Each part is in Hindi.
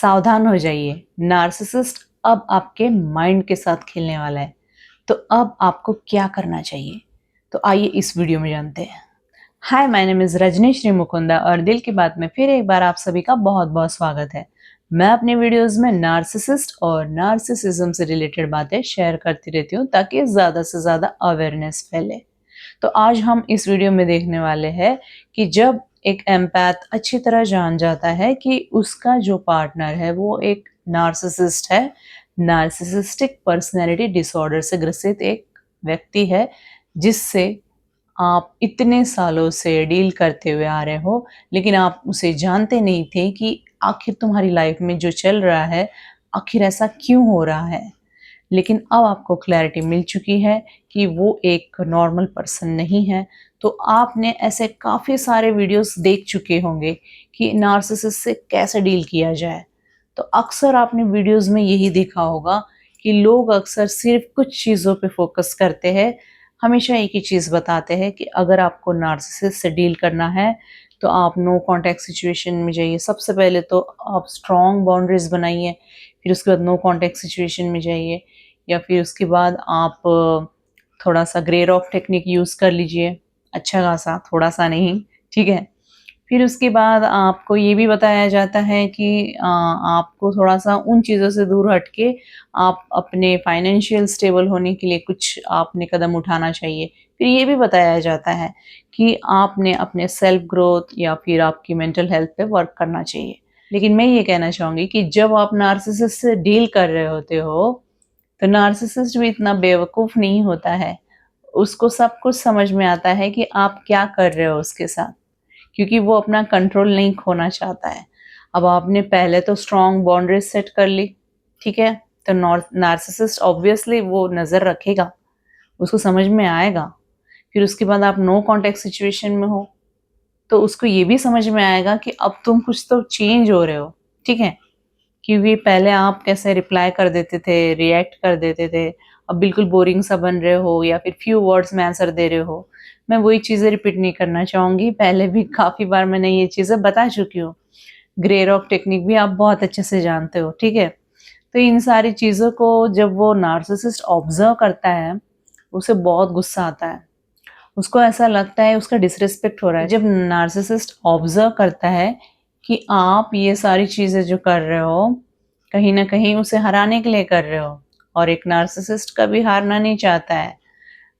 सावधान हो जाइए, नार्सिसिस्ट अब आपके माइंड के साथ खेलने वाला है। तो अब आपको क्या करना चाहिए? तो आइए इस वीडियो में जानते हैं। Hi, my name is Rajni Shri Mukunda और दिल की बात में फिर एक बार आप सभी का बहुत-बहुत स्वागत है। मैं अपने वीडियोस में नार्सिसिस्ट और नार्सिसिज्म से रिलेटेड बातें शेयर करती रहती हूँ ताकि ज़्यादा से ज़्यादा अवेयरनेस फैले। तो आज हम इस वीडियो में देखने वाले हैं कि जब एक एम्पैथ अच्छी तरह जान जाता है कि उसका जो पार्टनर है वो एक नार्सिसिस्ट है, नार्सिसिस्टिक पर्सनैलिटी डिसऑर्डर से ग्रसित एक व्यक्ति है, जिससे आप इतने सालों से डील करते हुए आ रहे हो, लेकिन आप उसे जानते नहीं थे कि आखिर तुम्हारी लाइफ में जो चल रहा है, आखिर ऐसा क्यों हो रहा है। लेकिन अब आपको क्लैरिटी मिल चुकी है कि वो एक नॉर्मल पर्सन नहीं है। तो आपने ऐसे काफ़ी सारे वीडियोस देख चुके होंगे कि नार्सिसिस्ट से कैसे डील किया जाए। तो अक्सर आपने वीडियोस में यही देखा होगा कि लोग अक्सर सिर्फ कुछ चीज़ों पे फोकस करते हैं। हमेशा एक ही चीज़ बताते हैं कि अगर आपको नार्सिसिस्ट से डील करना है तो आप नो कॉन्टैक्ट सिचुएशन में जाइए। सबसे पहले तो आप स्ट्रॉन्ग बाउंड्रीज बनाइए, फिर उसके बाद नो कॉन्टैक्ट सिचुएशन में जाइए, या फिर उसके बाद आप थोड़ा-सा ग्रे रॉक टेक्निक यूज़ कर लीजिए, अच्छा खासा, थोड़ा-सा नहीं, ठीक है? फिर उसके बाद आपको ये भी बताया जाता है कि आपको थोड़ा-सा उन चीज़ों से दूर हट के आप अपने फाइनेंशियल स्टेबल होने के लिए कुछ आपने कदम उठाना चाहिए। फिर ये भी बताया जाता है कि आपने अपने सेल्फ ग्रोथ या फिर आपकी मेंटल हेल्थ पे वर्क करना चाहिए। लेकिन मैं ये कहना चाहूँगी कि जब आप नार्सिसिस्ट से डील कर रहे होते हो, तो नार्सिसिस्ट भी इतना बेवकूफ़ नहीं होता है। उसको सब कुछ समझ में आता है कि आप क्या कर रहे हो उसके साथ, क्योंकि वो अपना कंट्रोल नहीं खोना चाहता है। अब आपने पहले तो स्ट्रॉन्ग बाउंड्रीज़ सेट कर ली, ठीक है? तो नार्सिसिस्ट ऑब्वियसली वो नज़र रखेगा, उसको समझ में आएगा। फिर उसके बाद आप नो कॉन्टैक्ट सिचुएशन में हो, तो उसको ये भी समझ में आएगा कि अब तुम कुछ तो चेंज हो रहे हो, ठीक है? क्योंकि पहले आप कैसे रिप्लाई कर देते थे, रिएक्ट कर देते थे, अब बिल्कुल बोरिंग सा बन रहे हो या फिर फ्यू वर्ड्स में आंसर दे रहे हो। मैं वही चीज़ें रिपीट नहीं करना चाहूँगी, पहले भी काफ़ी बार मैंने ये चीज़ें बता चुकी हूँ। ग्रे रॉक टेक्निक भी आप बहुत अच्छे से जानते हो, ठीक है? तो इन सारी चीज़ों को जब वो नार्सिसिस्ट ऑब्ज़र्व करता है, उसे बहुत गुस्सा आता है। उसको ऐसा लगता है उसका डिसरिस्पेक्ट हो रहा है। जब नार्सिसिस्ट ऑब्ज़र्व करता है कि आप ये सारी चीज़ें जो कर रहे हो, कहीं न कहीं उसे हराने के लिए कर रहे हो, और एक नार्सिसिस्ट कभी हारना नहीं चाहता है।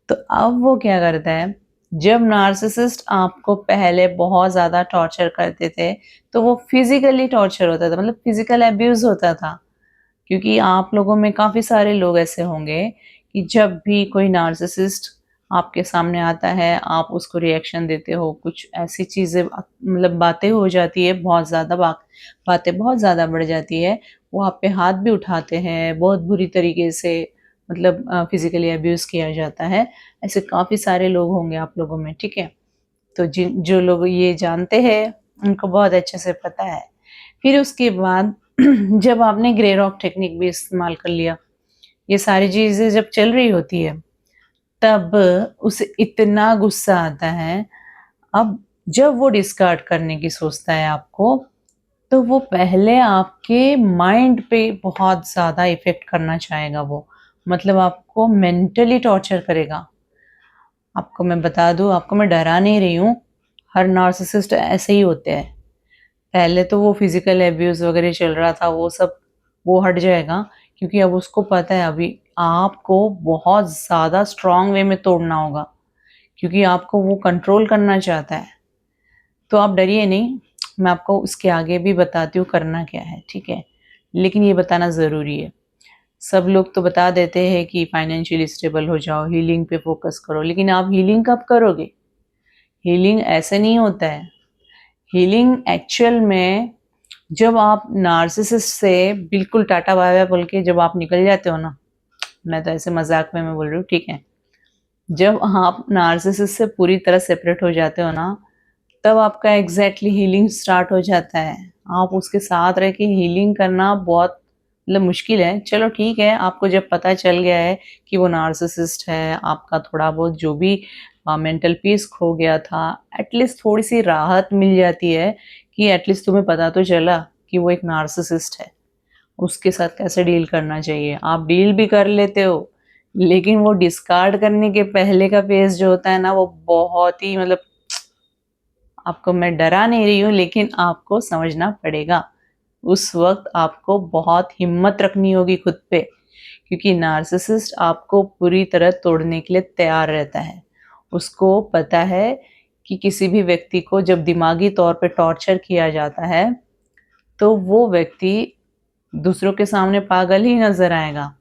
तो अब वो क्या करता है, जब नार्सिसिस्ट आपको पहले बहुत ज़्यादा टॉर्चर करते थे, तो वो फिज़िकली टॉर्चर होता था, मतलब फिज़िकल अब्यूज़ होता था। क्योंकि आप लोगों में काफ़ी सारे लोग ऐसे होंगे कि जब भी कोई नार्सिसिस्ट आपके सामने आता है, आप उसको रिएक्शन देते हो, कुछ ऐसी चीज़ें मतलब बातें हो जाती है, बहुत ज़्यादा बातें बहुत ज़्यादा बढ़ जाती है, वो आप पे हाथ भी उठाते हैं, बहुत बुरी तरीके से मतलब फिज़िकली अब्यूज़ किया जाता है। ऐसे काफ़ी सारे लोग होंगे आप लोगों में, ठीक है? तो जो लोग ये जानते हैं, उनको बहुत अच्छे से पता है। फिर उसके बाद जब आपने ग्रे रॉक टेक्निक भी इस्तेमाल कर लिया, ये सारी चीज़ें जब चल रही होती है, तब उसे इतना गुस्सा आता है। अब जब वो डिस्कार्ड करने की सोचता है आपको, तो वो पहले आपके माइंड पे बहुत ज़्यादा इफ़ेक्ट करना चाहेगा वो। मतलब आपको मेंटली टॉर्चर करेगा। आपको मैं बता दूँ, आपको मैं डरा नहीं रही हूँ, हर नार्सिसिस्ट ऐसे ही होते हैं। पहले तो वो फिज़िकल अब्यूज़ वग़ैरह चल रहा था, वो सब वो हट जाएगा, क्योंकि अब उसको पता है अभी आपको बहुत ज़्यादा स्ट्रॉन्ग वे में तोड़ना होगा, क्योंकि आपको वो कंट्रोल करना चाहता है। तो आप डरिए नहीं, मैं आपको उसके आगे भी बताती हूँ करना क्या है, ठीक है? लेकिन ये बताना ज़रूरी है। सब लोग तो बता देते हैं कि फाइनेंशियली स्टेबल हो जाओ, हीलिंग पे फ़ोकस करो, लेकिन आप हीलिंग कब करोगे? हीलिंग ऐसे नहीं होता है। हीलिंग एक्चुअल में जब आप नार्सिसिस्ट से बिल्कुल टाटा बाय-बाय बोल के जब आप निकल जाते हो ना, मैं तो ऐसे मज़ाक में मैं बोल रही हूँ, ठीक है? जब आप नार्सिसिस्ट से पूरी तरह सेपरेट हो जाते हो ना, तब आपका एग्ज़ैक्टली हीलिंग स्टार्ट हो जाता है। आप उसके साथ रह के हीलिंग करना बहुत मतलब मुश्किल है। चलो ठीक है, आपको जब पता चल गया है कि वो नार्सिसिस्ट है, आपका थोड़ा बहुत जो भी मेंटल पीस खो गया था, एटलीस्ट थोड़ी-सी राहत मिल जाती है कि एटलीस्ट तुम्हें पता तो चला कि वो एक नार्सिसिस्ट है, उसके साथ कैसे डील करना चाहिए। आप डील भी कर लेते हो, लेकिन वो डिस्कार्ड करने के पहले का फेज जो होता है ना, वो बहुत ही मतलब, आपको मैं डरा नहीं रही हूँ, लेकिन आपको समझना पड़ेगा। उस वक्त आपको बहुत हिम्मत रखनी होगी खुद पे, क्योंकि नार्सिसिस्ट आपको पूरी तरह तोड़ने के लिए तैयार रहता है। उसको पता है कि किसी भी व्यक्ति को जब दिमागी तौर पे टॉर्चर किया जाता है, तो वो व्यक्ति दूसरों के सामने पागल ही नजर आएगा,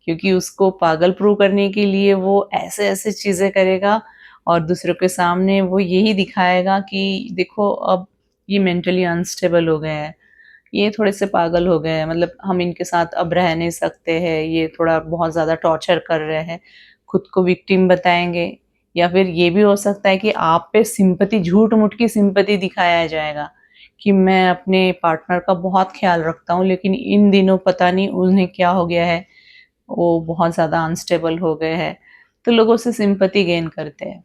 क्योंकि उसको पागल प्रूव करने के लिए वो ऐसे ऐसे चीजें करेगा और दूसरों के सामने वो यही दिखाएगा कि देखो अब ये मेंटली अनस्टेबल हो गए हैं, ये थोड़े से पागल हो गए हैं, मतलब हम इनके साथ अब रह नहीं सकते हैं, ये थोड़ा बहुत ज़्यादा टॉर्चर कर रहे हैं, खुद को विक्टिम बताएंगे। या फिर ये भी हो सकता है कि आप पे सिंपैथी, झूठ मूठ की सिंपैथी दिखाया जाएगा कि मैं अपने पार्टनर का बहुत ख्याल रखता हूँ, लेकिन इन दिनों पता नहीं उन्हें क्या हो गया है, वो बहुत ज़्यादा अनस्टेबल हो गए हैं। तो लोगों से सिंपैथी गेन करते हैं।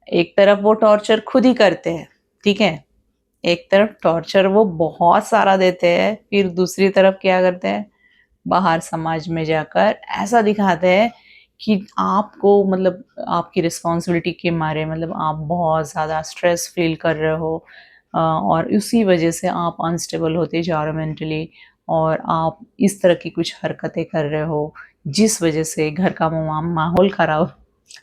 एक तरफ वो टॉर्चर खुद ही करते हैं, ठीक है, एक तरफ टॉर्चर वो बहुत सारा देते हैं, फिर दूसरी तरफ क्या करते हैं, बाहर समाज में जाकर ऐसा दिखाते हैं कि आपको मतलब आपकी रिस्पॉन्सिबिलिटी के मारे मतलब आप बहुत ज़्यादा स्ट्रेस फील कर रहे हो, और उसी वजह से आप अनस्टेबल होते जा रहे हो मेंटली, और आप इस तरह की कुछ हरकतें कर रहे हो जिस वजह से घर का माहौल खराब,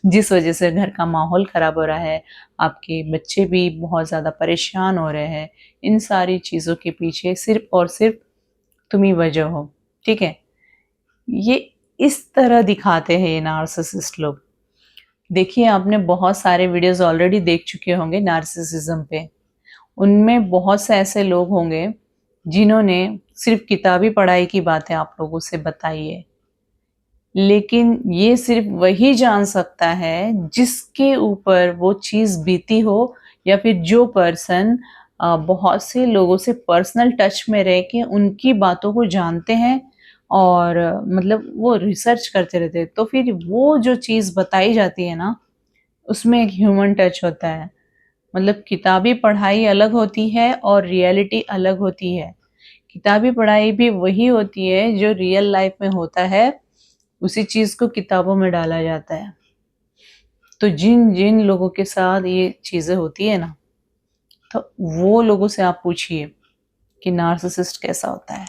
जिस वजह से घर का माहौल खराब हो रहा है, आपके बच्चे भी बहुत ज़्यादा परेशान हो रहे हैं। इन सारी चीज़ों के पीछे सिर्फ और सिर्फ तुम ही वजह हो, ठीक है। ये इस तरह दिखाते हैं ये नार्सिसिस्ट लोग। देखिए, आपने बहुत सारे वीडियोस ऑलरेडी देख चुके होंगे नार्सिसिज्म पे। उनमें बहुत से ऐसे लोग होंगे जिन्होंने सिर्फ किताबी पढ़ाई की बातें आप लोगों से बताई है, लेकिन ये सिर्फ वही जान सकता है जिसके ऊपर वो चीज़ बीती हो, या फिर जो पर्सन बहुत से लोगों से पर्सनल टच में रह के उनकी बातों को जानते हैं, और मतलब वो रिसर्च करते रहते हैं। तो फिर वो जो चीज़ बताई जाती है ना, उसमें एक ह्यूमन टच होता है। मतलब किताबी पढ़ाई अलग होती है और रियलिटी अलग होती है। किताबी पढ़ाई भी वही होती है जो रियल लाइफ में होता है, उसी चीज़ को किताबों में डाला जाता है। तो जिन जिन लोगों के साथ ये चीज़ें होती है ना, तो वो लोगों से आप पूछिए कि नार्सिसिस्ट कैसा होता है।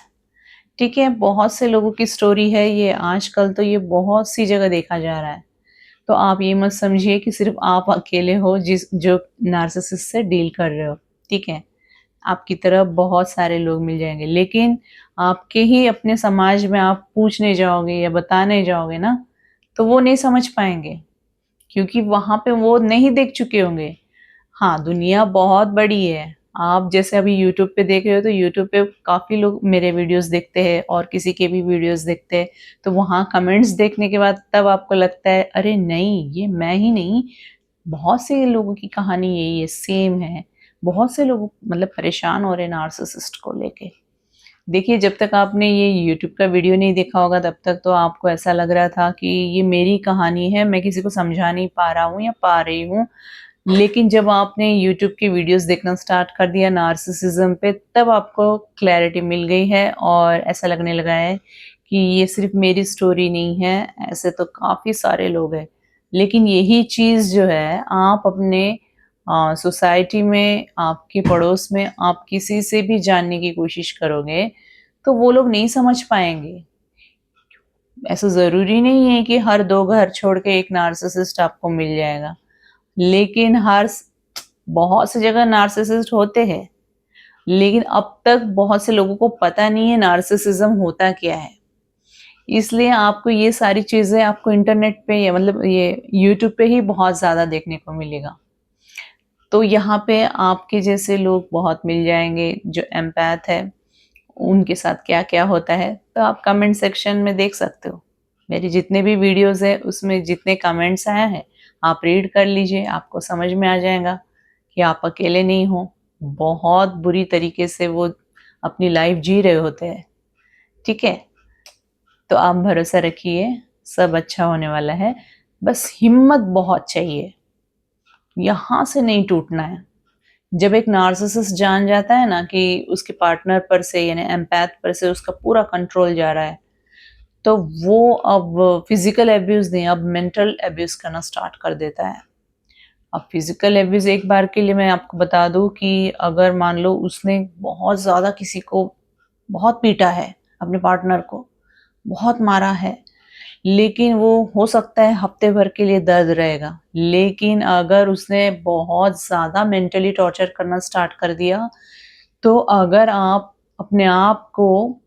ठीक है, बहुत से लोगों की स्टोरी है ये, आजकल तो ये बहुत सी जगह देखा जा रहा है। तो आप ये मत समझिए कि सिर्फ आप अकेले हो जिस जो नार्सिसिस्ट से डील कर रहे हो, ठीक है। आपकी तरह बहुत सारे लोग मिल जाएंगे, लेकिन आपके ही अपने समाज में आप पूछने जाओगे या बताने जाओगे ना, तो वो नहीं समझ पाएंगे, क्योंकि वहां पे वो नहीं देख चुके होंगे। हाँ, दुनिया बहुत बड़ी है। आप जैसे अभी यूट्यूब पे देख रहे हो, तो यूट्यूब पे काफ़ी लोग मेरे वीडियोस देखते हैं और किसी के भी वीडियोस देखते हैं। तो वहाँ कमेंट्स देखने के बाद तब आपको लगता है, अरे नहीं, ये मैं ही नहीं, बहुत से लोगों की कहानी यही है, सेम है। बहुत से लोग मतलब परेशान हो रहे हैं नार्सिसिस्ट को लेके। देखिए, जब तक आपने ये यूट्यूब का वीडियो नहीं देखा होगा, तब तक तो आपको ऐसा लग रहा था कि ये मेरी कहानी है, मैं किसी को समझा नहीं पा रहा हूँ या पा रही हूँ। लेकिन जब आपने यूट्यूब की वीडियोस देखना स्टार्ट कर दिया नार्सिसिज्म पे, तब आपको क्लैरिटी मिल गई है और ऐसा लगने लगा है कि ये सिर्फ मेरी स्टोरी नहीं है, ऐसे तो काफ़ी सारे लोग हैं। लेकिन यही चीज़ जो है, आप अपने सोसाइटी में, आपके पड़ोस में आप किसी से भी जानने की कोशिश करोगे, तो वो लोग नहीं समझ पाएँगे। ऐसा ज़रूरी नहीं है कि हर 2 घर छोड़ के एक नार्सिसिस्ट आपको मिल जाएगा। लेकिन बहुत सी जगह नार्सिसिस्ट होते हैं, लेकिन अब तक बहुत से लोगों को पता नहीं है नार्सिसिज्म होता क्या है। इसलिए आपको ये सारी चीज़ें आपको इंटरनेट पे या मतलब ये यूट्यूब पे ही बहुत ज़्यादा देखने को मिलेगा। तो यहाँ पे आपके जैसे लोग बहुत मिल जाएँगे जो एम्पैथ है, उनके साथ क्या-क्या होता है, तो आप कमेंट सेक्शन में देख सकते हो। मेरी जितने भी वीडियोज़ हैं, उसमें जितने कमेंट्स आए हैं, आप रीड कर लीजिए, आपको समझ में आ जाएगा कि आप अकेले नहीं हो। बहुत बुरी तरीके से वो अपनी लाइफ़ जी रहे होते हैं, ठीक है? तो आप भरोसा रखिए, सब अच्छा होने वाला है। बस हिम्मत बहुत चाहिए, यहाँ से नहीं टूटना है। जब एक नार्सिसिस्ट जान जाता है ना कि उसके पार्टनर पर से यानी एम्पैथ पर से उसका पूरा कंट्रोल जा रहा है, तो वो अब फिजिकल एब्यूज नहीं, अब मेंटल एब्यूज करना स्टार्ट कर देता है। अब फिजिकल एब्यूज एक बार के लिए मैं आपको बता दूं कि अगर मान लो उसने बहुत ज्यादा किसी को बहुत पीटा है, अपने पार्टनर को बहुत मारा है, लेकिन वो हो सकता है हफ्ते भर के लिए दर्द रहेगा। लेकिन अगर उसने बहुत ज़्यादा मेंटली टॉर्चर करना स्टार्ट कर दिया, तो अगर आप अपने आप को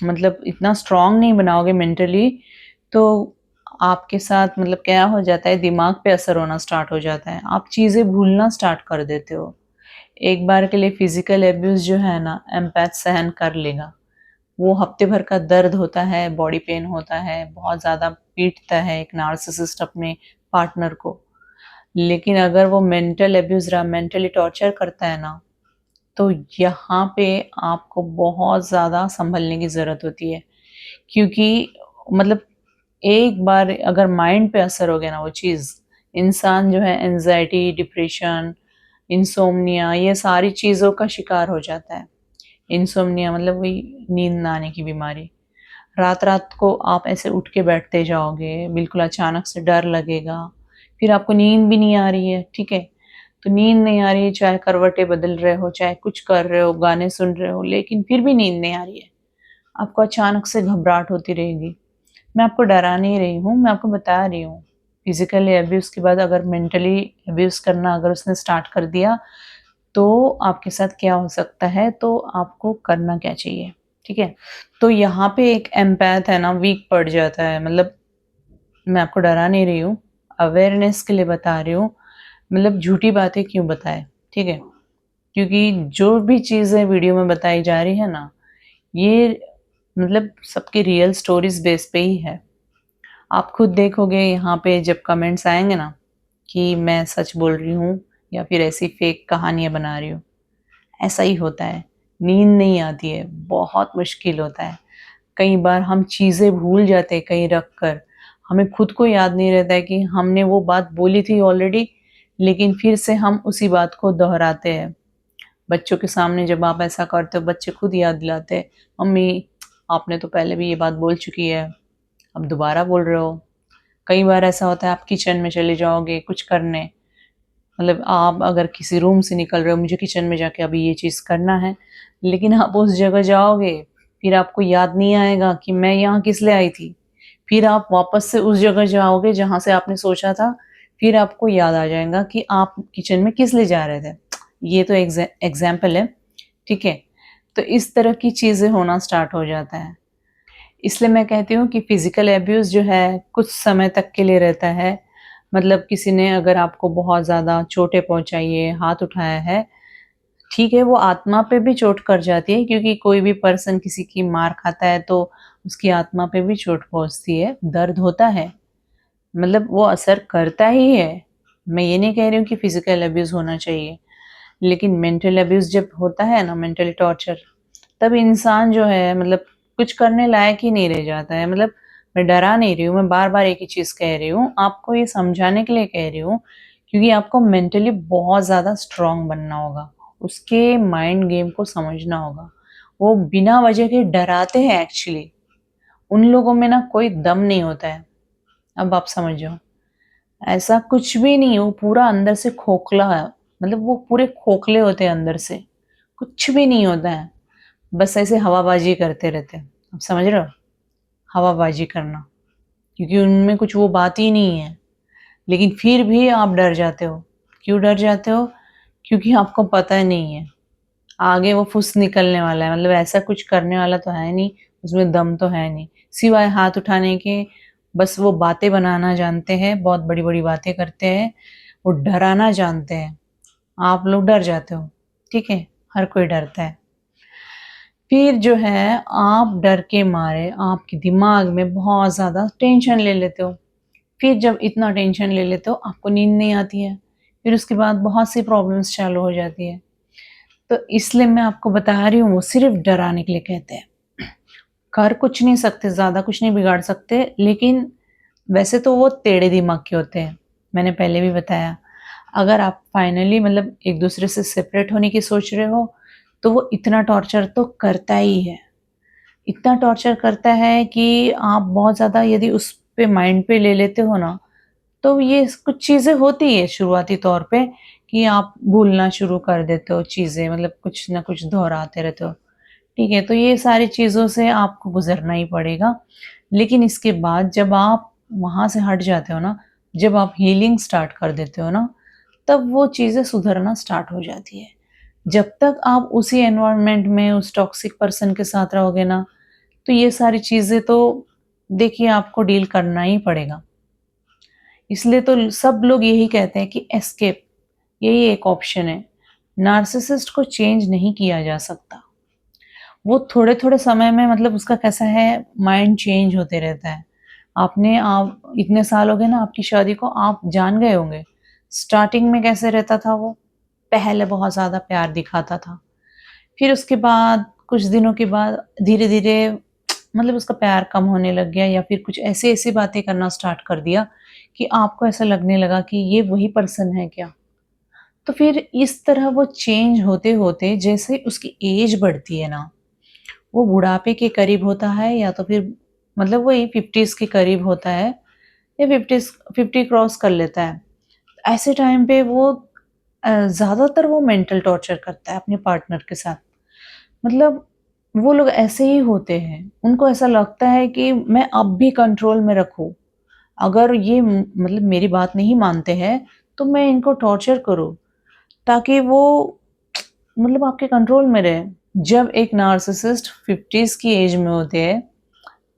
मतलब इतना स्ट्रांग नहीं बनाओगे मेंटली, तो आपके साथ मतलब क्या हो जाता है, दिमाग पे असर होना स्टार्ट हो जाता है। आप चीज़ें भूलना स्टार्ट कर देते हो। एक बार के लिए फिजिकल एब्यूज़ जो है ना, एम्पैथ सहन कर लेगा। वो हफ्ते भर का दर्द होता है, बॉडी पेन होता है, बहुत ज़्यादा पीटता है एक नार्सिसिस्ट अपने पार्टनर को। लेकिन अगर वो मेंटल अब्यूज़ रहा, मेंटली टॉर्चर करता है ना, तो यहाँ पे आपको बहुत ज़्यादा सँभलने की ज़रूरत होती है। क्योंकि मतलब एक बार अगर माइंड पे असर हो गया ना वो चीज़, इंसान जो है एंग्ज़ायटी, डिप्रेशन, इनसोम्निया ये सारी चीज़ों का शिकार हो जाता है। इनसोम्निया मतलब वही नींद ना आने की बीमारी। रात-रात को आप ऐसे उठ के बैठते जाओगे, बिल्कुल अचानक से डर लगेगा, फिर आपको नींद भी नहीं आ रही है, ठीक है? तो नींद नहीं आ रही है, चाहे करवटें बदल रहे हो, चाहे कुछ कर रहे हो, गाने सुन रहे हो, लेकिन फिर भी नींद नहीं आ रही है। आपको अचानक से घबराहट होती रहेगी। मैं आपको डरा नहीं रही हूँ, मैं आपको बता रही हूँ। फिज़िकली अब्यूज़ के बाद अगर मेंटली अब्यूज़ करना अगर उसने स्टार्ट कर दिया, तो आपके साथ क्या हो सकता है, तो आपको करना क्या चाहिए, ठीक है? तो यहाँ पे एक एम्पैथ है ना वीक पड़ जाता है, मतलब मैं आपको डरा नहीं रही हूँ, अवेयरनेस के लिए बता रही हूँ, मतलब झूठी बातें क्यों बताएँ, ठीक है? क्योंकि जो भी चीज़ें वीडियो में बताई जा रही है ना, ये मतलब सबकी रियल स्टोरीज़ बेस पे ही है। आप खुद देखोगे यहाँ पे जब कमेंट्स आएँगे ना कि मैं सच बोल रही हूँ या फिर ऐसी फेक कहानियाँ बना रही हूँ, ऐसा ही होता है। नींद नहीं आती है, बहुत मुश्किल होता है। कई बार हम चीज़ें भूल जाते हैं कहीं रख कर। हमें खुद को याद नहीं रहता है कि हमने वो बात बोली थी ऑलरेडी, लेकिन फिर से हम उसी बात को दोहराते हैं। बच्चों के सामने जब आप ऐसा करते हो, बच्चे खुद याद दिलाते हैं, "मम्मी, आपने तो पहले भी ये बात बोल चुकी है, अब दोबारा बोल रहे हो।" कई बार ऐसा होता है आप किचन में चले जाओगे कुछ करने, मतलब आप अगर किसी रूम से निकल रहे हो, मुझे किचन में जाके अभी ये चीज़ करना है, लेकिन आप उस जगह जाओगे, फिर आपको याद नहीं आएगा कि मैं यहाँ किस लिए आई थी। फिर आप वापस से उस जगह जाओगे जहाँ से आपने सोचा था, फिर आपको याद आ जाएगा कि आप किचन में किस लिए जा रहे थे। ये तो एग्ज़ाम्पल है, ठीक है? तो इस तरह की चीज़ें होना स्टार्ट हो जाता है। इसलिए मैं कहती हूँ कि फ़िज़िकल अब्यूज़ जो है, कुछ समय तक के लिए रहता है। मतलब किसी ने अगर आपको बहुत ज़्यादा चोटें पहुँचाई है, हाथ उठाया है, ठीक है, वो आत्मा पे भी चोट कर जाती है क्योंकि कोई भी पर्सन किसी की मार खाता है तो उसकी आत्मा पे भी चोट पहुँचती है, दर्द होता है, मतलब वो असर करता ही है। मैं ये नहीं कह रही हूँ कि फ़िज़िकल अब्यूज़ होना चाहिए, लेकिन मेंटल अब्यूज़ जब होता है ना, मेंटली टॉर्चर, तब इंसान जो है मतलब कुछ करने लायक ही नहीं रह जाता है। मतलब मैं डरा नहीं रही हूँ, मैं बार-बार एक ही चीज़ कह रही हूँ, आपको ये समझाने के लिए कह रही हूँ, क्योंकि आपको मेंटली बहुत ज़्यादा स्ट्रॉन्ग बनना होगा, उसके माइंड गेम को समझना होगा। वो बिना वजह के डराते हैं एक्चुअली, उन लोगों में ना कोई दम नहीं होता है, अब आप समझो। ऐसा कुछ भी नहीं है, वो पूरा अंदर से खोखला है, मतलब वो पूरे खोखले होते हैं अंदर से, कुछ भी नहीं होता है। बस ऐसे हवाबाजी करते रहते हैं। आप समझ रहे हो? हवाबाजी करना, क्योंकि उनमें कुछ वो बात ही नहीं है। लेकिन फिर भी आप डर जाते हो। क्यों डर जाते हो? क्योंकि आपको पता नहीं है, आगे वो फुस निकलने वाला है, मतलब ऐसा कुछ करने वाला तो है नहीं, उसमें दम तो है नहीं। सिवाय हाथ उठाने के, बस वो बातें बनाना जानते हैं, बहुत बड़ी-बड़ी बातें करते हैं, वो डराना जानते हैं। आप लोग डर जाते हो, ठीक है? हर कोई डरता है। फिर जो है आप डर के मारे आपके दिमाग में बहुत ज़्यादा टेंशन ले लेते हो। फिर जब इतना टेंशन ले लेते हो आपको नींद नहीं आती है। फिर उसके बाद बहुत सी प्रॉब्लम्स चालू हो जाती है। तो इसलिए मैं आपको बता रही हूँ वो सिर्फ़ डराने के लिए कहते हैं। कर कुछ नहीं सकते, ज़्यादा कुछ नहीं बिगाड़ सकते, लेकिन वैसे तो वो टेढ़े दिमाग के होते हैं। मैंने पहले भी बताया। अगर आप फाइनली मतलब एक दूसरे से सेपरेट होने की सोच रहे हो, तो वो इतना टॉर्चर तो करता ही है। इतना टॉर्चर करता है कि आप बहुत ज़्यादा यदि उस पे माइंड पे ले लेते हो ना, तो ये कुछ चीज़ें होती है शुरुआती तौर पे कि आप भूलना शुरू कर देते हो चीज़ें, मतलब कुछ ना कुछ दोहराते रहते हो। ठीक है, तो ये सारी चीज़ों से आपको गुज़रना ही पड़ेगा। लेकिन इसके बाद जब आप वहाँ से हट जाते हो ना, जब आप हीलिंग स्टार्ट कर देते हो ना, तब वो चीज़ें सुधरना स्टार्ट हो जाती है। जब तक आप उसी एनवायरनमेंट में उस टॉक्सिक पर्सन के साथ रहोगे ना, तो ये सारी चीज़ें तो देखिए आपको डील करना ही पड़ेगा। इसलिए तो सब लोग यही कहते हैं कि एस्केप, यही एक ऑप्शन है। नार्सिसिस्ट को चेंज नहीं किया जा सकता। वो थोड़े-थोड़े समय में मतलब उसका कैसा है, माइंड चेंज होते रहता है। आपने आप इतने साल हो गए ना आपकी शादी को, आप जान गए होंगे। स्टार्टिंग में कैसे रहता था वो? पहले बहुत ज़्यादा प्यार दिखाता था। फिर उसके बाद कुछ दिनों के बाद धीरे-धीरे मतलब उसका प्यार कम होने लग गया या फिर कुछ ऐसी-ऐसी बातें करना स्टार्ट कर दिया कि आपको ऐसा लगने लगा कि ये वही पर्सन है क्या? तो फिर इस तरह वो चेंज होते-होते जैसे उसकी एज बढ़ती है ना, वो बुढ़ापे के करीब होता है या तो फिर मतलब वही 50s के करीब होता है या 50 क्रॉस कर लेता है। ऐसे टाइम पे वो ज़्यादातर वो मेंटल टॉर्चर करता है अपने पार्टनर के साथ। मतलब वो लोग ऐसे ही होते हैं। उनको ऐसा लगता है कि मैं अब भी कंट्रोल में रखूँ। अगर ये मतलब मेरी बात नहीं मानते हैं, तो मैं इनको टॉर्चर करूँ ताकि वो मतलब आपके कंट्रोल में रहे। जब एक नार्सिसिस्ट 50s की एज में होते हैं,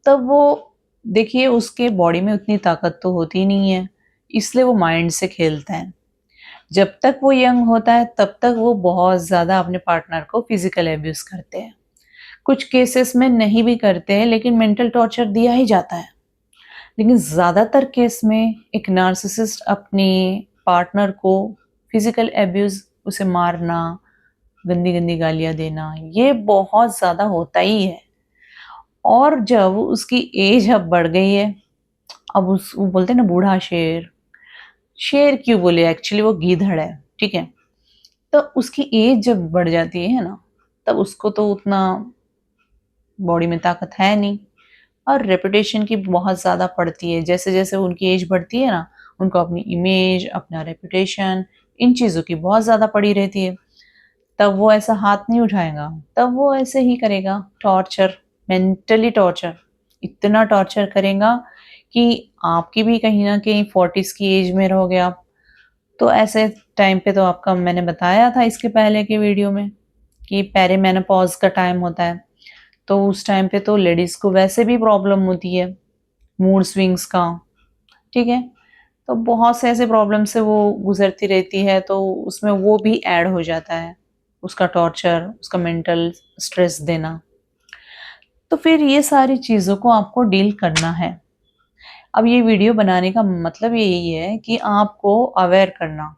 तब वो देखिए उसके बॉडी में उतनी ताकत तो होती नहीं है, इसलिए वो माइंड से खेलता है। जब तक वो यंग होता है, तब तक वो बहुत ज़्यादा अपने पार्टनर को फिज़िकल अब्यूज़ करते हैं। कुछ केसेस में नहीं भी करते हैं, लेकिन मेंटल टॉर्चर दिया ही जाता है। लेकिन ज़्यादातर केस में एक नार्सिसिस्ट अपने पार्टनर को फिज़िकल अब्यूज़, उसे मारना, गंदी-गंदी गालियाँ देना, ये बहुत ज़्यादा होता ही है। और जब उसकी एज अब बढ़ गई है, अब उस वो बोलते हैं ना बूढ़ा शेर, शेर क्यों बोले एक्चुअली वो गीदड़ है, ठीक है? तो उसकी एज जब बढ़ जाती है ना, तब उसको तो उतना बॉडी में ताकत है नहीं और रेपुटेशन की बहुत ज़्यादा पड़ती है। जैसे-जैसे उनकी एज बढ़ती है ना, उनको अपनी इमेज, अपना रेपुटेशन, इन चीज़ों की बहुत ज़्यादा पड़ी रहती है। तब वो ऐसा हाथ नहीं उठाएगा, तब वो ऐसे ही करेगा टॉर्चर, मेंटली टॉर्चर। इतना टॉर्चर करेगा कि आपकी भी कहीं न कहीं 40s की एज में रहोगे आप, तो ऐसे टाइम पे तो आपका मैंने बताया था इसके पहले के वीडियो में कि पेरिमेनोपॉज़ का टाइम होता है। तो उस टाइम पे तो लेडीज़ को वैसे भी प्रॉब्लम होती है, मूड स्विंग्स का, ठीक है? तो बहुत से ऐसे प्रॉब्लम से वो गुज़रती रहती है, तो उसमें वो भी ऐड हो जाता है, उसका टॉर्चर, उसका मेंटल स्ट्रेस देना। तो फिर ये सारी चीज़ों को आपको डील करना है। अब ये वीडियो बनाने का मतलब यही है कि आपको अवेयर करना,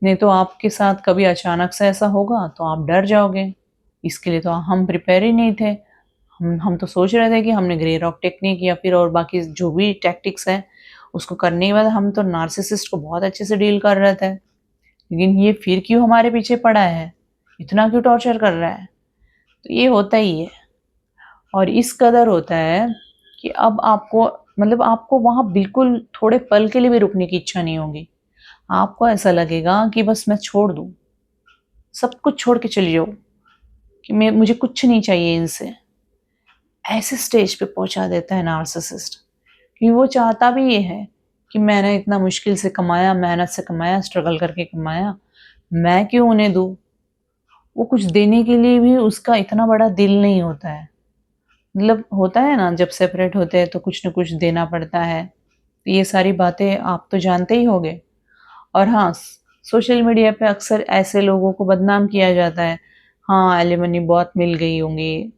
नहीं तो आपके साथ कभी अचानक से ऐसा होगा, तो आप डर जाओगे। इसके लिए तो हम प्रिपेयर ही नहीं थे। हम तो सोच रहे थे कि हमने ग्रे रॉक टेक्निक या फिर और बाकी जो भी टैक्टिक्स हैं, उसको करने के बाद हम तो नार्सिसिस्ट को बहुत अच्छे से डील कर रहे थे। लेकिन ये फिर क्यों हमारे पीछे पड़ा है? इतना क्यों टॉर्चर कर रहा है? तो ये होता ही है और इस कदर होता है कि अब आपको मतलब आपको वहाँ बिल्कुल थोड़े पल के लिए भी रुकने की इच्छा नहीं होगी। आपको ऐसा लगेगा कि बस मैं छोड़ दूँ, सब कुछ छोड़ के चली जाऊँ कि मैं मुझे कुछ नहीं चाहिए इनसे। ऐसे स्टेज पे पहुँचा देता है नार्सिसिस्ट कि वो चाहता भी ये है कि मैंने इतना मुश्किल से कमाया, मेहनत से कमाया, स्ट्रगल करके कमाया, मैं क्यों उन्हें दूँ? वो कुछ देने के लिए भी उसका इतना बड़ा दिल नहीं होता है। मतलब होता है ना जब सेपरेट होते हैं तो कुछ न कुछ देना पड़ता है। तो ये सारी बातें आप तो जानते ही होंगे। और हाँ, सोशल मीडिया पे अक्सर ऐसे लोगों को बदनाम किया जाता है। हाँ, एलिमनी बहुत मिल गई होंगी।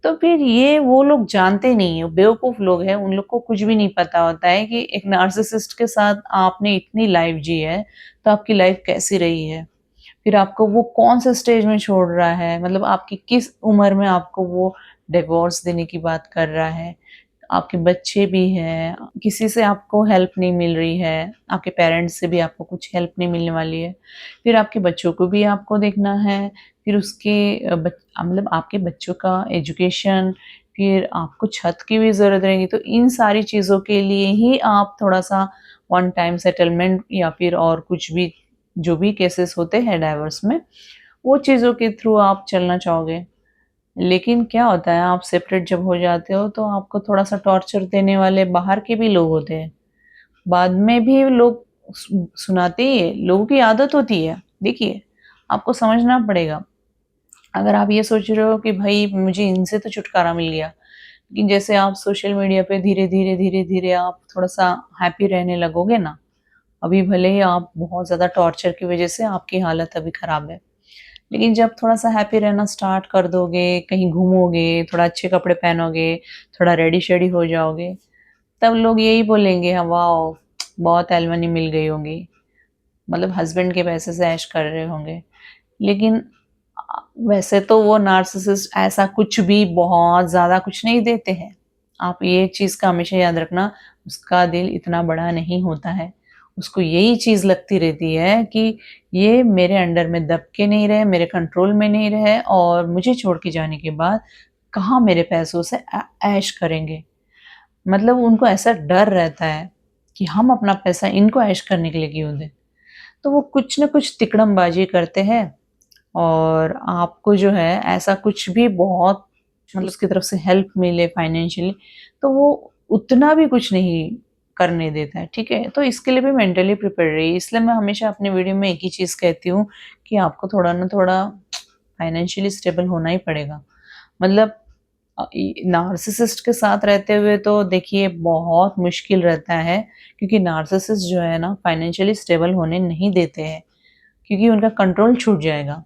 तो फिर ये वो लोग जानते नहीं हैं, बेवकूफ़ लोग हैं, उन लोग को कुछ भी नहीं पता होता है कि एक नार्सिसिस्ट के साथ आपने इतनी लाइफ़ जी है, तो आपकी लाइफ़ कैसी रही है। फिर आपको वो कौन-से स्टेज में छोड़ रहा है, मतलब आपकी किस उम्र में आपको वो डिवोर्स देने की बात कर रहा है। आपके बच्चे भी हैं, किसी से आपको हेल्प नहीं मिल रही है, आपके पेरेंट्स से भी आपको कुछ हेल्प नहीं मिलने वाली है, फिर आपके बच्चों को भी आपको देखना है, फिर उसके मतलब आपके बच्चों का एजुकेशन, फिर आपको छत की भी ज़रूरत रहेगी। तो इन सारी चीज़ों के लिए ही आप थोड़ा-सा वन टाइम सेटलमेंट या फिर और कुछ भी जो भी केसेस होते हैं डाइवोर्स में, वो चीज़ों के थ्रू आप चलना चाहोगे। लेकिन क्या होता है, आप सेपरेट जब हो जाते हो तो आपको थोड़ा-सा टॉर्चर देने वाले बाहर के भी लोग होते हैं। बाद में भी लोग सुनाते ही हैं, लोगों की आदत होती है। देखिए, आपको समझना पड़ेगा। अगर आप ये सोच रहे हो कि भई मुझे इनसे तो छुटकारा मिल गया, लेकिन जैसे आप सोशल मीडिया पे धीरे-धीरे, धीरे-धीरे आप थोड़ा-सा हैप्पी रहने लगोगे ना, अभी भले ही आप बहुत ज़्यादा टॉर्चर की वज़ह से आपकी हालत अभी ख़राब है। लेकिन जब थोड़ा-सा हैप्पी रहना स्टार्ट कर दोगे, कहीं घूमोगे, थोड़ा अच्छे कपड़े पहनोगे, थोड़ा रेडी-शेडी हो जाओगे, तब लोग यही बोलेंगे, हाँ, वाओ! बहुत एलमनी मिल गई होगी। मतलब हस्बैंड के पैसे से ऐश कर रहे होंगे। लेकिन वैसे तो वो नार्सिसिस्ट ऐसा कुछ भी बहुत ज़्यादा कुछ नहीं देते हैं। आप ये चीज़ का हमेशा याद रखना, उसका दिल इतना बड़ा नहीं होता है। उसको यही चीज़ लगती रहती है कि ये मेरे अंडर में दब के नहीं रहे, मेरे कंट्रोल में नहीं रहे और मुझे छोड़ के जाने के बाद कहाँ मेरे पैसों से ऐश करेंगे। मतलब उनको ऐसा डर रहता है कि हम अपना पैसा इनको ऐश करने के लिए क्यों दें। तो वो कुछ न कुछ तिकड़मबाज़ी करते हैं और आपको जो है ऐसा कुछ भी बहुत मतलब उसकी तरफ से हेल्प मिले फाइनेंशियली, तो वो उतना भी कुछ नहीं करने देता है, ठीक है? तो इसके लिए भी मेंटली प्रिपेयर रहिए। इसलिए मैं हमेशा अपनी वीडियो में एक ही चीज़ कहती हूँ कि आपको थोड़ा ना थोड़ा फाइनेंशियली स्टेबल होना ही पड़ेगा। मतलब नार्सिसिस्ट के साथ रहते हुए तो देखिए बहुत मुश्किल रहता है, क्योंकि नार्सिसिस्ट जो है ना फाइनेंशियली स्टेबल होने नहीं देते हैं, क्योंकि उनका कंट्रोल छूट जाएगा।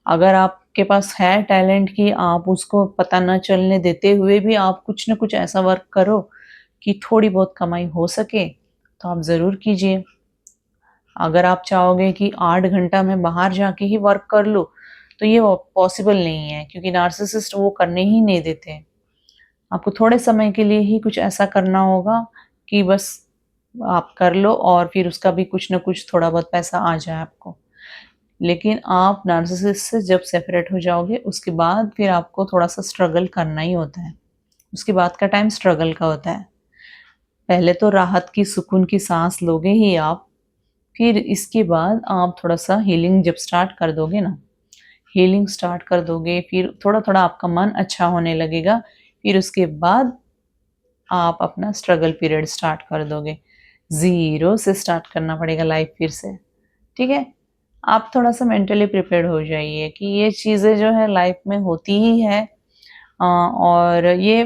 अगर आपके पास है टैलेंट कि आप उसको पता ना चलने देते हुए भी आप कुछ न कुछ ऐसा वर्क करो कि थोड़ी बहुत कमाई हो सके, तो आप ज़रूर कीजिए। अगर आप चाहोगे कि 8 घंटा मैं बाहर जाके ही वर्क कर लूँ, तो ये पॉसिबल नहीं है, क्योंकि नार्सिसिस्ट वो करने ही नहीं देते। आपको थोड़े समय के लिए ही कुछ ऐसा करना होगा कि बस आप कर लो और फिर उसका भी कुछ न कुछ थोड़ा बहुत पैसा आ जाए आपको। लेकिन आप नार्सिसिस्ट से जब सेपरेट हो जाओगे, उसके बाद फिर आपको थोड़ा-सा स्ट्रगल करना ही होता है। उसके बाद का टाइम स्ट्रगल का होता है। पहले तो राहत की, सुकून की साँस लोगे ही आप, फिर इसके बाद आप थोड़ा-सा हीलिंग जब स्टार्ट कर दोगे ना, हीलिंग स्टार्ट कर दोगे, फिर थोड़ा-थोड़ा आपका मन अच्छा होने लगेगा, फिर उसके बाद आप अपना स्ट्रगल पीरियड स्टार्ट कर दोगे। ज़ीरो से स्टार्ट करना पड़ेगा लाइफ फिर से, ठीक है? आप थोड़ा-सा मेंटली प्रिपेयर्ड हो जाइए कि ये चीज़ें जो है लाइफ में होती ही है, और ये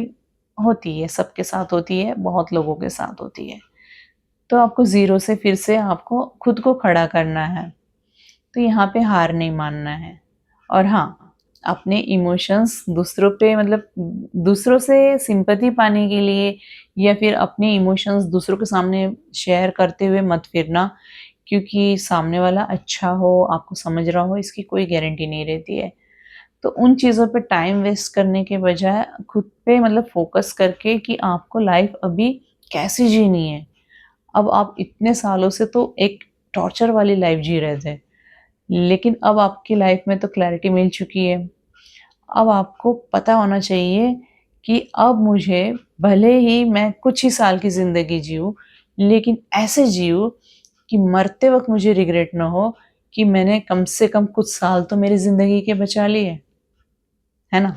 होती है, सबके साथ होती है, बहुत लोगों के साथ होती है। तो आपको ज़ीरो से फिर से आपको खुद को खड़ा करना है। तो यहाँ पे हार नहीं मानना है। और हाँ, अपने इमोशंस दूसरों पे मतलब दूसरों से सिंपैथी पाने के लिए या फिर अपने इमोशंस दूसरों के सामने शेयर करते हुए मत फिरना, क्योंकि सामने वाला अच्छा हो, आपको समझ रहा हो, इसकी कोई गारंटी नहीं रहती है। तो उन चीज़ों पे टाइम वेस्ट करने के बजाय खुद पे मतलब फ़ोकस करके कि आपको लाइफ़ अभी कैसे जीनी है। अब आप इतने सालों से तो एक टॉर्चर वाली लाइफ़ जी रहे थे। लेकिन अब आपकी लाइफ में तो क्लैरिटी मिल चुकी है। अब आपको पता होना चाहिए कि अब मुझे भले ही मैं कुछ ही साल की ज़िंदगी जिऊँ, लेकिन ऐसे जिऊँ कि मरते वक़्त मुझे रिग्रेट ना हो कि मैंने कम से कम कुछ साल तो मेरी ज़िंदगी के बचा लिए, है ना?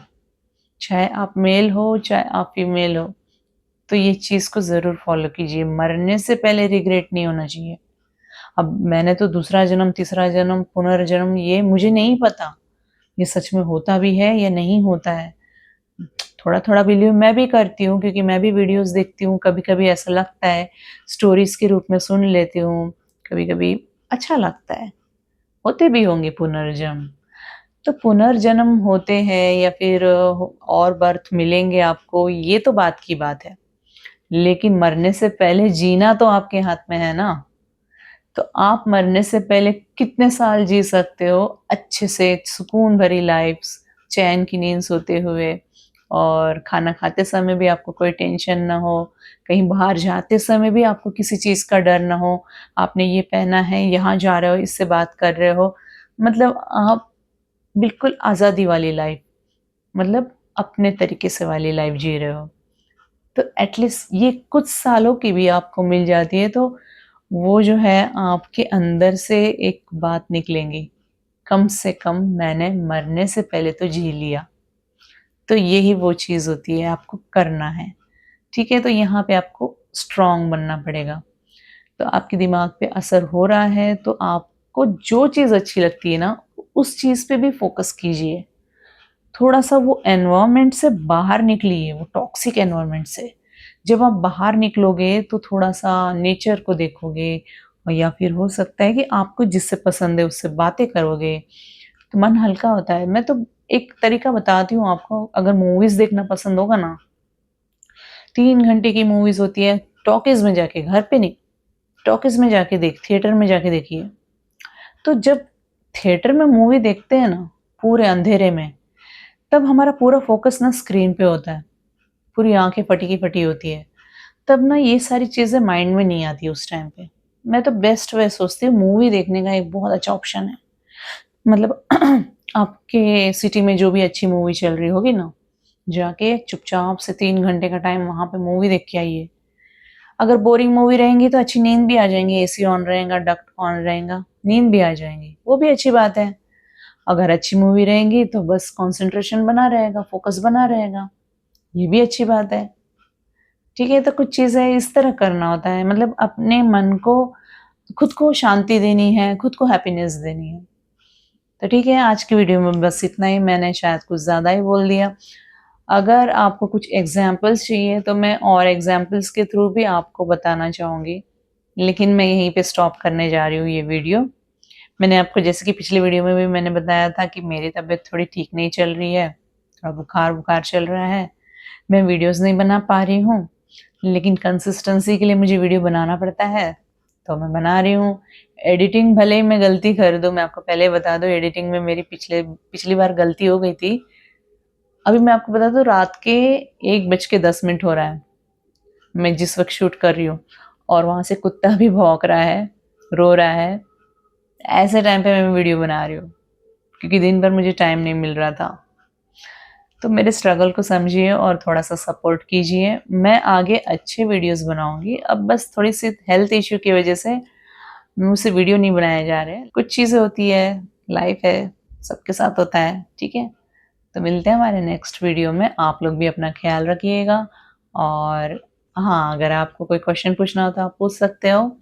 चाहे आप मेल हो, चाहे आप फीमेल हो, तो ये चीज़ को ज़रूर फ़ॉलो कीजिए। मरने से पहले रिग्रेट नहीं होना चाहिए। अब मैंने तो दूसरा जन्म, तीसरा जन्म, पुनर्जन्म ये मुझे नहीं पता, ये सच में होता भी है या नहीं होता है। थोड़ा-थोड़ा बिलीव मैं भी करती हूँ, क्योंकि मैं भी वीडियोज़ देखती हूँ, कभी-कभी ऐसा लगता है, स्टोरीज़ के रूप में सुन लेती हूँ, कभी-कभी अच्छा लगता है, होते भी होंगे पुनर्जन्म। तो पुनर्जन्म होते हैं या फिर और बर्थ मिलेंगे आपको, ये तो बात की बात है। लेकिन मरने से पहले जीना तो आपके हाथ में है ना। तो आप मरने से पहले कितने साल जी सकते हो अच्छे से, सुकून भरी लाइफ़्स, चैन की नींद सोते हुए, और खाना खाते समय भी आपको कोई टेंशन ना हो, कहीं बाहर जाते समय भी आपको किसी चीज़ का डर ना हो, आपने ये पहना है, यहाँ जा रहे हो, इससे बात कर रहे हो, मतलब आप बिल्कुल आज़ादी वाली लाइफ, मतलब अपने तरीके से वाली लाइफ जी रहे हो। तो एटलीस्ट ये कुछ सालों की भी आपको मिल जाती है, तो वो जो है आपके अंदर से एक बात निकलेंगी, कम से कम मैंने मरने से पहले तो जी लिया। तो यही वो चीज़ होती है, आपको करना है, ठीक है? तो यहाँ पे आपको स्ट्रॉन्ग बनना पड़ेगा। तो आपके दिमाग पे असर हो रहा है, तो आपको जो चीज़ अच्छी लगती है ना, उस चीज़ पे भी फ़ोकस कीजिए। थोड़ा-सा वो एनवायरनमेंट से बाहर निकलिए, वो टॉक्सिक एनवायरनमेंट से। जब आप बाहर निकलोगे तो थोड़ा-सा नेचर को देखोगे, और या फिर हो सकता है कि आपको जिससे पसंद है उससे बातें करोगे, तो मन हल्का होता है। मैं तो एक तरीका बताती हूँ आपको, अगर मूवीज़ देखना पसंद होगा ना, 3 घंटे की मूवीज़ होती है, टॉकीज़ में जाके, घर पे नहीं, टॉकीज़ में जाके थिएटर में जाके देखिए। तो जब थिएटर में मूवी देखते हैं ना, पूरे अंधेरे में, तब हमारा पूरा फ़ोकस ना स्क्रीन पे होता है, पूरी आँखें फटी की फटी होती है। तब ना ये सारी चीज़ें माइंड में नहीं आती उस टाइम पे। मैं तो बेस्ट वे सोचती हूँ, मूवी देखने का एक बहुत अच्छा ऑप्शन है। मतलब आपके सिटी में जो भी अच्छी मूवी चल रही होगी ना, जाके चुपचाप से 3 घंटे का टाइम वहाँ पे मूवी देख के आइए। अगर बोरिंग मूवी रहेंगी तो अच्छी नींद भी आ जाएँगी, एसी ऑन रहेगा, डक्ट ऑन रहेगा, नींद भी आ जाएँगी, वो भी अच्छी बात है। अगर अच्छी मूवी रहेंगी तो बस कंसंट्रेशन बना रहेगा, फ़ोकस बना रहेगा, ये भी अच्छी बात है। ठीक है? तो कुछ चीज़ें इस तरह करना होता है, मतलब अपने मन को, खुद को शांति देनी है, खुद को हैप्पीनेस देनी है। तो ठीक है, आज की वीडियो में बस इतना ही, मैंने शायद कुछ ज़्यादा ही बोल दिया। अगर आपको कुछ एग्ज़ाम्पल्स चाहिए तो मैं और एग्ज़ाम्पल्स के थ्रू भी आपको बताना चाहूँगी, लेकिन मैं यहीं पे स्टॉप करने जा रही हूँ ये वीडियो। मैंने आपको, जैसे कि पिछली वीडियो में भी मैंने बताया था, कि मेरी तबीयत थोड़ी ठीक नहीं चल रही है, थोड़ा बुखार-वुखार चल रहा है, मैं वीडियोज़ नहीं बना पा रही हूँ, लेकिन कंसिस्टेंसी के लिए मुझे वीडियो बनाना पड़ता है, तो मैं बना रही हूँ। एडिटिंग भले ही मैं गलती कर दूँ, मैं आपको पहले ही बता दूँ, एडिटिंग में मेरी पिछली बार गलती हो गई थी। अभी मैं आपको बता दूँ, रात के 1:10 हो रहा है, मैं जिस वक़्त शूट कर रही हूँ, और वहाँ से कुत्ता भी भौंक रहा है, रो रहा है। ऐसे टाइम पे मैं वीडियो बना रही हूँ, क्योंकि दिन भर मुझे टाइम नहीं मिल रहा था। तो मेरे स्ट्रगल को समझिए और थोड़ा-सा सपोर्ट कीजिए। मैं आगे अच्छे वीडियोज़ बनाऊँगी। अब बस थोड़ी-सी हेल्थ इश्यू की वज़ह से मुझसे वीडियो नहीं बनाए जा रहे हैं। कुछ चीज़ें होती है, लाइफ़ है, सबके साथ होता है, ठीक है? तो मिलते हैं हमारे नेक्स्ट वीडियो में। आप लोग भी अपना ख़्याल रखिएगा, और हाँ, अगर आपको कोई क्वेश्चन पूछना हो तो आप पूछ सकते हो,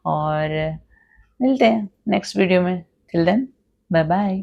और मिलते हैं नेक्स्ट वीडियो में। Till then, bye bye.